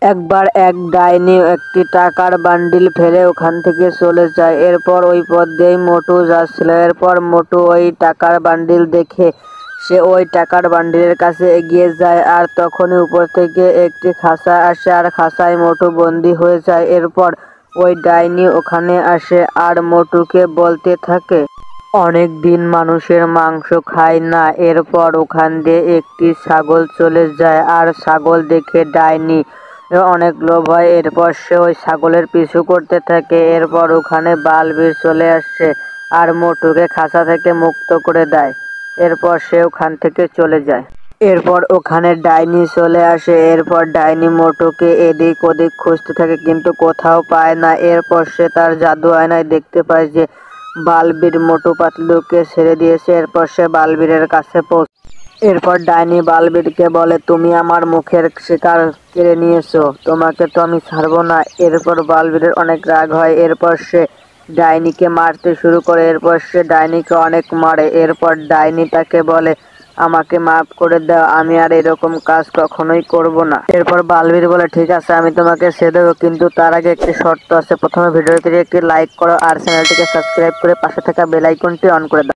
একবার এক ডাইনি একটি টাকার বান্ডিল ফেলে ওখান থেকে চলে যায়। এরপর ওই পথ দিয়েই মোটু যাচ্ছিল। এরপর মোটু ওই টাকার বান্ডিল দেখে সে ওই টাকার বান্ডিলের কাছে এগিয়ে যায়, আর তখনই উপর থেকে একটি খাঁচা আসে আর খাঁচায় মোটু বন্দি হয়ে যায়। এরপর ওই ডাইনি ওখানে আসে আর মোটুকে বলতে থাকে, অনেক দিন মানুষের মাংস খায় না। এরপর ওখান দিয়ে একটি ছাগল চলে যায়, আর ছাগল দেখে ডাইনি অনেক লোভ হয়। এরপর সে ওই ছাগলের পিছু করতে থাকে। এরপর ওখানে বালবীর চলে আসে আর মোটুকে খাঁচা থেকে মুক্ত করে দেয়। এরপর সে ওখান থেকে চলে যায়। এরপর ওখানে ডাইনি চলে আসে। এরপর ডাইনি মোটুকে এদিক ওদিক খুঁজতে থাকে কিন্তু কোথাও পায় না। এরপর সে তার জাদু আয়নায় দেখতে পায় যে বালবীর মোটু পাতলুকে ছেড়ে দিয়েছে। এরপর সে বালবীরের কাছে এরপর ডাইনি বালবীরকে বলে, তুমি আমার মুখের শিকার কেড়ে নিয়েছো, তোমাকে তো আমি ছাড়বো না। এরপর বালবীরের অনেক রাগ হয়। এরপর সে ডাইনিকে মারতে শুরু করে। এরপর সে ডাইনিকে অনেক মারে। এরপর ডাইনি তাকে বলে, আমাকে মাফ করে দাও, আমি আর এরকম কাজ কখনোই করব না। এরপর বালবীর বলে, ঠিক আছে আমি তোমাকে ছেড়ে দেবো, কিন্তু তার আগে একটি শর্ত আছে। প্রথমে ভিডিওটিতে একটি লাইক করো আর চ্যানেলটিকে সাবস্ক্রাইব করে পাশে থাকা বেল আইকনটি অন করে দাও।